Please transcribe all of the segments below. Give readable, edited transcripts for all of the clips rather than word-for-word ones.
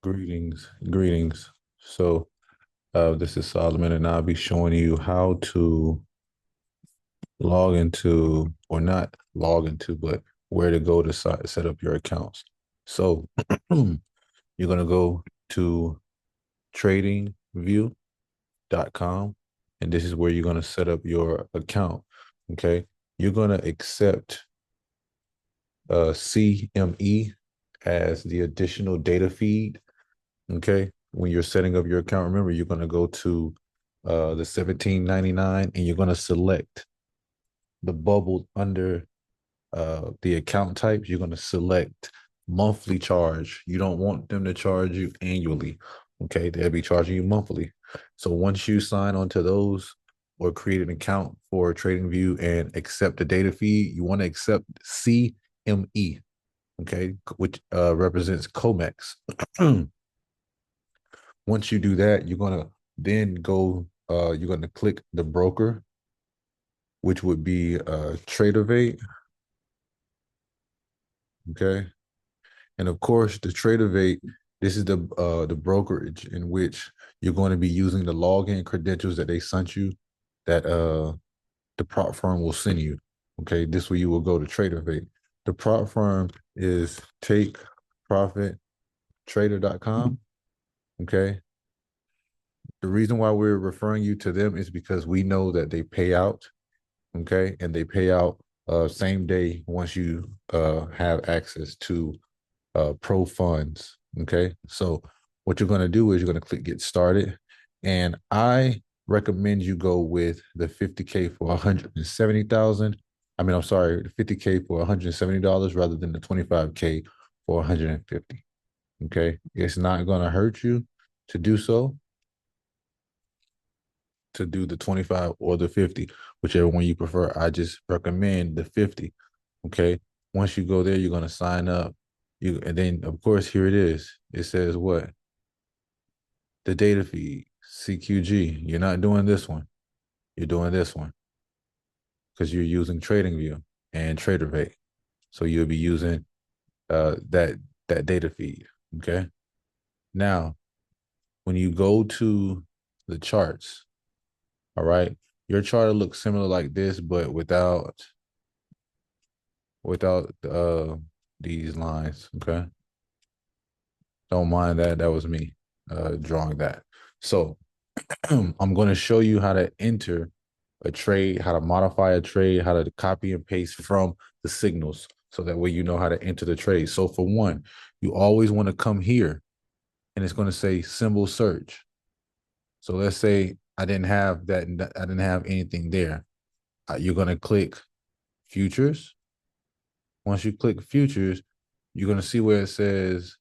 Greetings, greetings. So, this is Solomon, and I'll be showing you how to log into, or not log into, but where to go to set up your accounts. So, you're going to go to tradingview.com, and this is where you're going to set up your account. Okay. You're going to accept CME as the additional data feed. Okay. When you're setting up your account, remember you're going to go to the 17.99 and you're going to select the bubble under the account types. You're going to select monthly charge. You don't want them to charge you annually. Okay. They'll be charging you monthly. So once you sign onto those or create an account for TradingView and accept the data feed, you want to accept CME. Okay. Which represents COMEX. Once you do that, you're gonna then go, you're gonna click the broker, which would be TraderVate. Okay. And of course, the TraderVate, this is the brokerage in which you're going to be using the login credentials that they sent you, that the prop firm will send you. Okay, this way you will go to TraderVate. The prop firm is takeprofittrader.com. Okay. The reason why we're referring you to them is because we know that they pay out. Okay, and they pay out same day once you have access to pro funds. Okay, so what you're going to do is you're going to click get started, and I recommend you go with the 50K for 170,000. I mean, I'm sorry, 50K for $170 rather than the 25K for 150. Okay, it's not going to hurt you to do so, to do the 25 or the 50, whichever one you prefer. I just recommend the 50. Okay. Once you go there, you're gonna sign up. And then of course here it is. It says what? The data feed, CQG. You're not doing this one. You're doing this one because you're using TradingView and TraderVate. So you'll be using that data feed. Okay. Now, when you go to the charts, all right, your chart looks similar like this, but without these lines. Okay. Don't mind that. That was me drawing that. So I'm going to show you how to enter a trade, how to modify a trade, how to copy and paste from the signals. So that way you know how to enter the trade. So for one, you always want to come here and it's going to say symbol search. So let's say I didn't have that. I didn't have anything there. You're going to click futures. Once you click futures, you're going to see where it says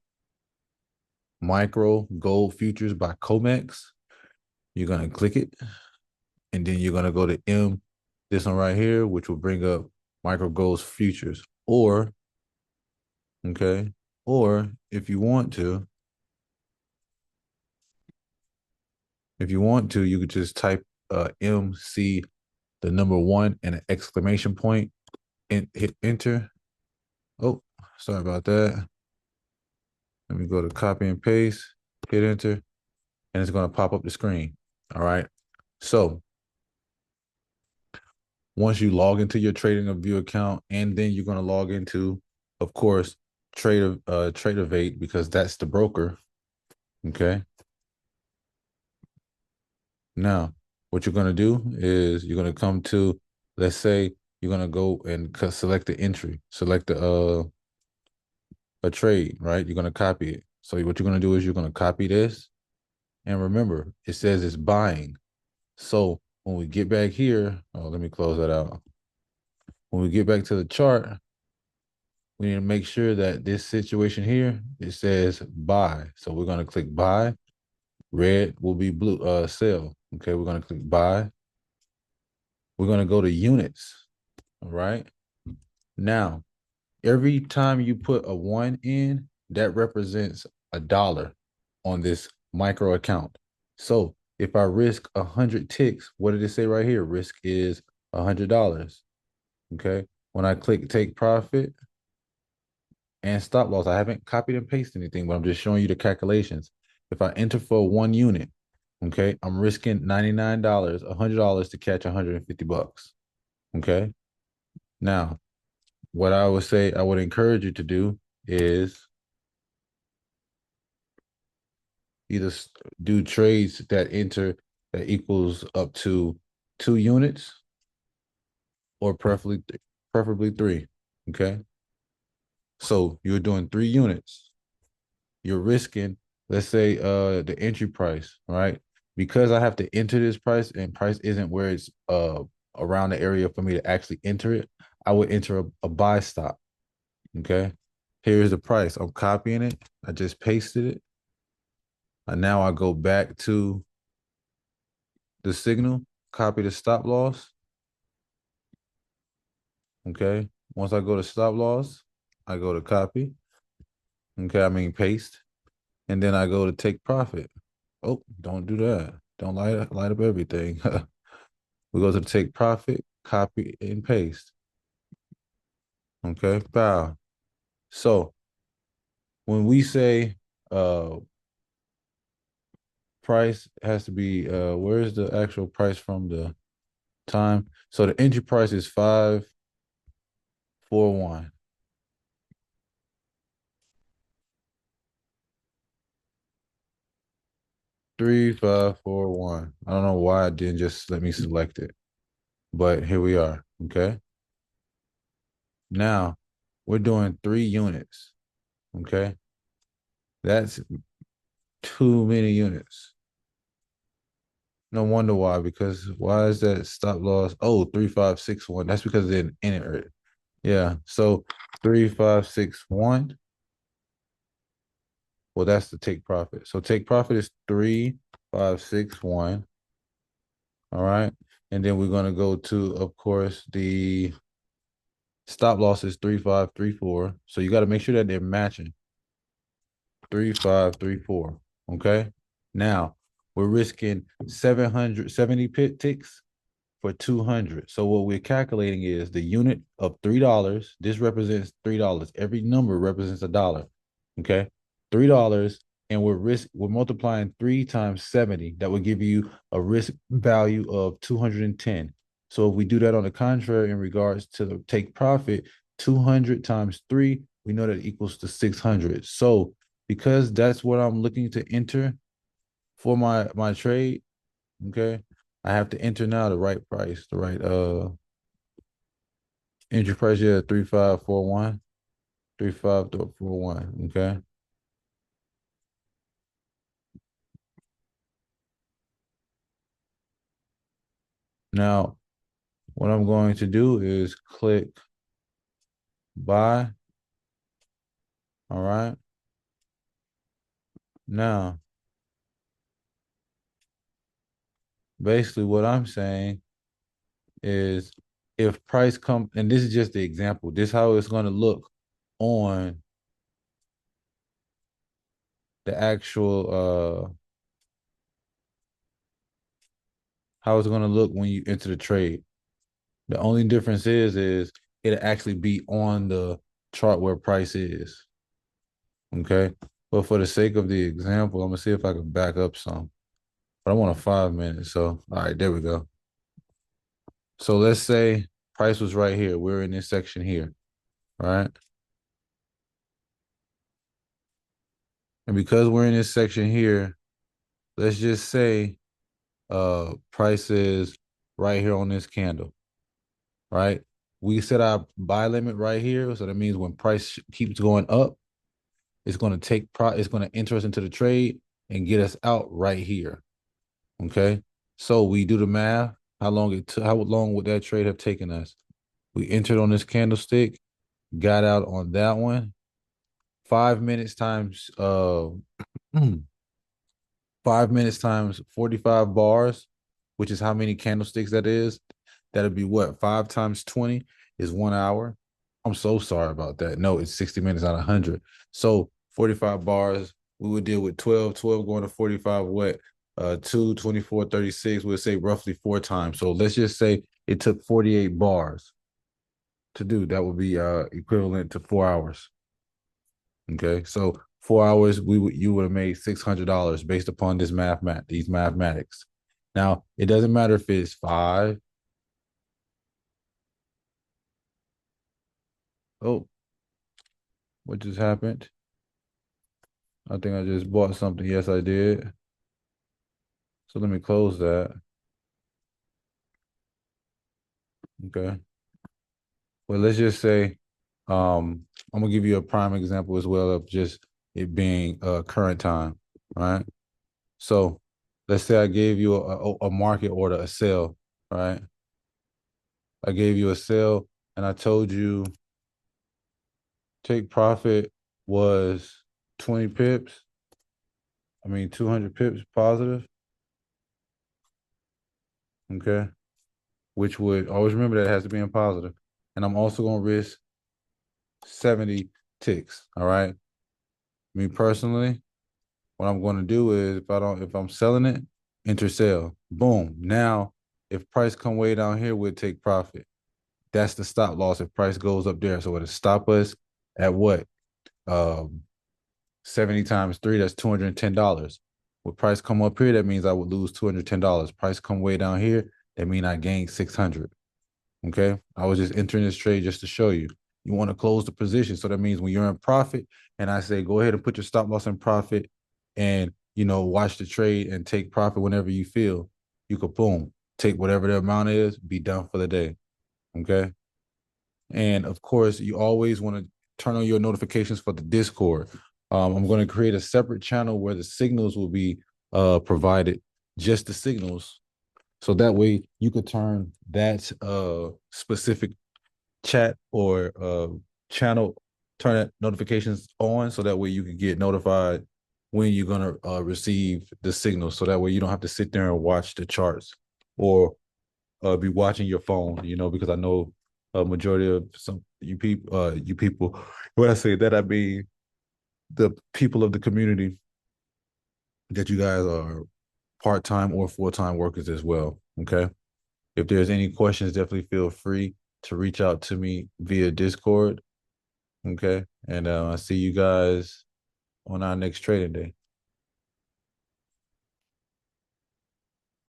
micro gold futures by COMEX. You're going to click it, and then you're going to go to this one right here, which will bring up micro gold's futures. Or, okay, or if you want to, you could just type MC, the number one, and an exclamation point, and hit enter. Oh, sorry about that. Let me go to copy and paste, hit enter, and it's going to pop up the screen. All right. So once you log into your TradingView account, and then you're going to log into, of course, TraderVate, because that's the broker. Okay. Now, what you're going to do is you're going to come to, let's say you're going to go and select the entry, select the a trade, right? You're going to copy it. So what you're going to do is you're going to copy this, and remember, it says it's buying. So when we get back here, oh, let me close that out. When we get back to the chart, we need to make sure that this situation here, it says buy. So we're going to click buy. Red will be blue, sell. Okay, we're going to click buy. We're going to go to units. All right. Now, every time you put a one in, that represents $1 on this micro account. So if I risk 100 ticks, what did it say right here? Risk is $100. Okay. When I click take profit, and stop loss. I haven't copied and pasted anything, but I'm just showing you the calculations. If I enter for 1 unit, okay, I'm risking $99, $100 to catch 150 bucks. Okay. Now, what I would say I would encourage you to do is either do trades that enter that equals up to 2 units, or preferably three. Okay. So you're doing 3 units. You're risking, let's say, the entry price, right? Because I have to enter this price and price isn't where it's around the area for me to actually enter it, I would enter a buy stop. Okay. Here's the price. I'm copying it. I just pasted it. And now I go back to the signal, copy the stop loss. Okay. Once I go to stop loss, I go to copy. Okay. I mean paste. And then I go to take profit. Oh, don't do that. Don't light up everything. We go to the take profit, copy and paste. Okay. Bow. So when we say price has to be where's the actual price from the time? So the entry price is 541. 3541. I don't know why it didn't just let me select it, but here we are. Okay. Now we're doing 3 units. Okay. That's too many units. No wonder why, because why is that stop loss? Oh, 3561. That's because they didn't enter it. Yeah. So 3561. Well, that's the take profit. So take profit is 3561. All right. And then we're going to go to, of course, the stop loss is 3534. So you got to make sure that they're matching. 3534. Okay. Now we're risking 770 pit ticks for 200. So what we're calculating is the unit of $3. This represents $3. Every number represents a dollar. Okay. $3. And we're multiplying 3 times 70. That would give you a risk value of 210. So if we do that on the contrary in regards to the take profit, 200 times 3, we know that equals to 600. So because that's what I'm looking to enter for my trade, okay, I have to enter now the right price, the right entry price. Yeah, 3541. 3541. Okay. Now what I'm going to do is click buy. All right. Now, basically what I'm saying is if price come, and this is just the example, this is how it's going to look on the actual how it's going to look when you enter the trade. The only difference is it'll actually be on the chart where price is. Okay. But for the sake of the example, I'm gonna see if I can back up some. But I want a 5 minute. So all right, there we go. So let's say price was right here. We're in this section here, right? And because we're in this section here, let's just say price is right here on this candle, right? We set our buy limit right here. So that means when price keeps going up, it's going to it's going to enter us into the trade and get us out right here. Okay. So we do the math. How long would that trade have taken us? We entered on this candlestick, got out on that one. 5 minutes times 5 minutes times 45 bars, which is how many candlesticks that is. That'd be what? 5 times 20 is 1 hour. I'm so sorry about that. No, it's 60 minutes out of 100. So 45 bars, we would deal with 12, 12 going to 45, what? 2, 24, 36. We'll say roughly 4 times. So let's just say it took 48 bars to do. That would be equivalent to 4 hours. Okay, so 4 hours, you would have made $600 based upon these mathematics. Now, it doesn't matter if it's five. Oh, what just happened? I think I just bought something. Yes, I did. So let me close that. Okay. Well, let's just say, I'm gonna give you a prime example as well of just it being current time, right? So let's say I gave you a market order, a sell, right? I gave you a sell and I told you take profit was 20 pips. I mean 200 pips positive, okay? Which would always remember that it has to be in positive. And I'm also gonna risk 70 ticks, all right? Me personally, what I'm going to do is if I'm selling it, enter sell. Boom. Now, if price come way down here, we'll take profit. That's the stop loss if price goes up there. So it'll stop us at what? Um, 70 times three, that's $210. With price come up here, that means I would lose $210. Price come way down here, that means I gained 600. Okay. I was just entering this trade just to show you. You want to close the position. So that means when you're in profit and I say go ahead and put your stop loss in profit and watch the trade and take profit whenever you feel, you could boom, take whatever the amount is, be done for the day. Okay. And of course, you always want to turn on your notifications for the Discord. I'm going to create a separate channel where the signals will be provided, just the signals. So that way you could turn that specific chat or channel, turn that notifications on so that way you can get notified when you're gonna receive the signal. So that way you don't have to sit there and watch the charts or be watching your phone. Because I know a majority of you people. When I say that, I mean the people of the community that you guys are part-time or full-time workers as well. Okay. If there's any questions, definitely feel free to reach out to me via Discord. Okay. And I'll see you guys on our next trading day.